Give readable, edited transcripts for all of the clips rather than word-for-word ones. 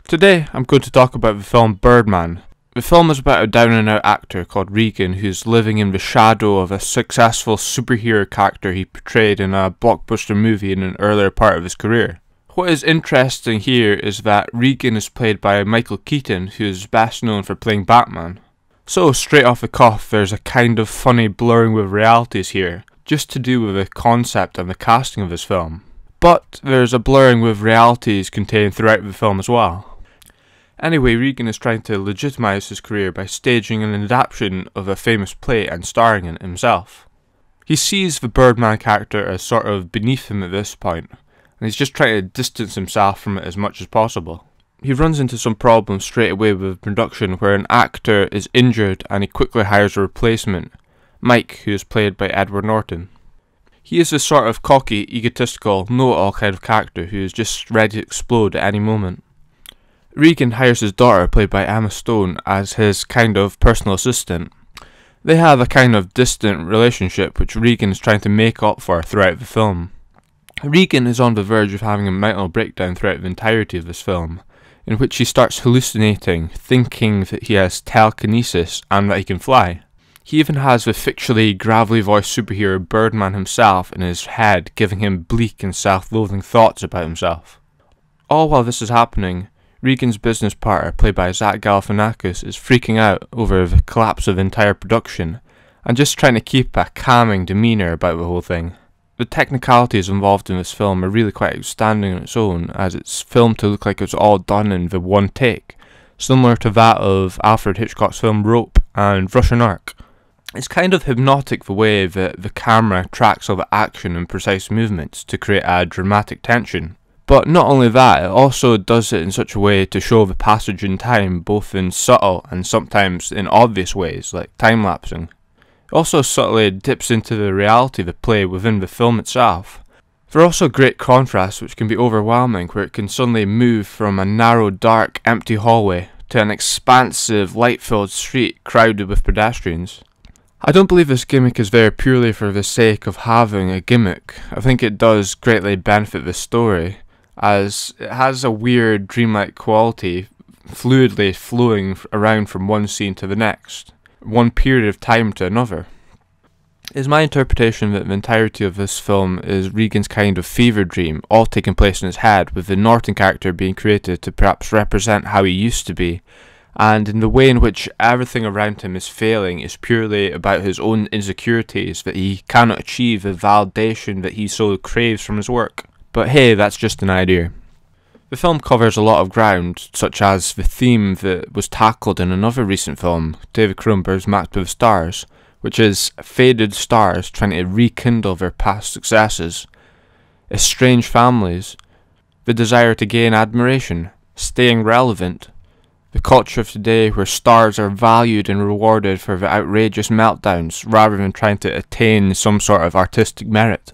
Today I'm going to talk about the film Birdman. The film is about a down-and-out actor called Regan who's living in the shadow of a successful superhero character he portrayed in a blockbuster movie in an earlier part of his career. What is interesting here is that Regan is played by Michael Keaton, who is best known for playing Batman. So straight off the cuff, there's a kind of funny blurring with realities here, just to do with the concept and the casting of this film. But there's a blurring with realities contained throughout the film as well. Anyway, Regan is trying to legitimize his career by staging an adaptation of a famous play and starring in it himself. He sees the Birdman character as sort of beneath him at this point, and he's just trying to distance himself from it as much as possible. He runs into some problems straight away with production where an actor is injured and he quickly hires a replacement, Mike, who is played by Edward Norton. He is a sort of cocky, egotistical, know-it-all kind of character who is just ready to explode at any moment. Regan hires his daughter, played by Emma Stone, as his kind of personal assistant. They have a kind of distant relationship which Regan is trying to make up for throughout the film. Regan is on the verge of having a mental breakdown throughout the entirety of this film, in which he starts hallucinating, thinking that he has telekinesis and that he can fly. He even has the fictionally gravelly voiced superhero Birdman himself in his head, giving him bleak and self-loathing thoughts about himself. All while this is happening, Regan's business partner, played by Zach Galifianakis, is freaking out over the collapse of the entire production, and just trying to keep a calming demeanour about the whole thing. The technicalities involved in this film are really quite outstanding on its own, as it's filmed to look like it was all done in the one take, similar to that of Alfred Hitchcock's film Rope and Russian Ark. It's kind of hypnotic the way that the camera tracks all the action and precise movements to create a dramatic tension. But not only that, it also does it in such a way to show the passage in time, both in subtle and sometimes in obvious ways, like time-lapsing. It also subtly dips into the reality of the play within the film itself. There are also great contrasts which can be overwhelming, where it can suddenly move from a narrow, dark, empty hallway to an expansive, light-filled street crowded with pedestrians. I don't believe this gimmick is there purely for the sake of having a gimmick. I think it does greatly benefit the story, as it has a weird dreamlike quality, fluidly flowing around from one scene to the next, one period of time to another. It is my interpretation that the entirety of this film is Regan's kind of fever dream, all taking place in his head, with the Norton character being created to perhaps represent how he used to be, and in the way in which everything around him is failing is purely about his own insecurities, that he cannot achieve the validation that he so craves from his work. But hey, that's just an idea. The film covers a lot of ground, such as the theme that was tackled in another recent film, David Cronenberg's Match with the Stars, which is faded stars trying to rekindle their past successes, estranged families, the desire to gain admiration, staying relevant, the culture of today where stars are valued and rewarded for the outrageous meltdowns rather than trying to attain some sort of artistic merit.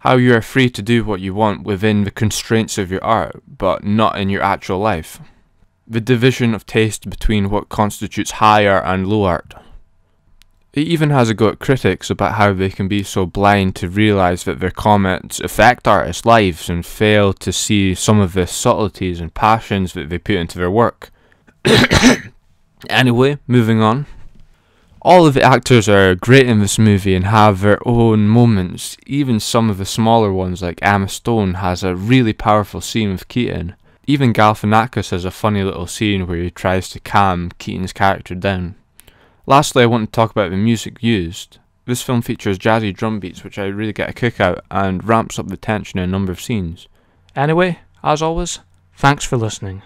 How you are free to do what you want within the constraints of your art, but not in your actual life. The division of taste between what constitutes high art and low art. It even has a go at critics about how they can be so blind to realise that their comments affect artists' lives and fail to see some of the subtleties and passions that they put into their work. Anyway, moving on. All of the actors are great in this movie and have their own moments. Even some of the smaller ones, like Emma Stone, has a really powerful scene with Keaton. Even Galifianakis has a funny little scene where he tries to calm Keaton's character down. Lastly, I want to talk about the music used. This film features jazzy drum beats which I really get a kick out and ramps up the tension in a number of scenes. Anyway, as always, thanks for listening.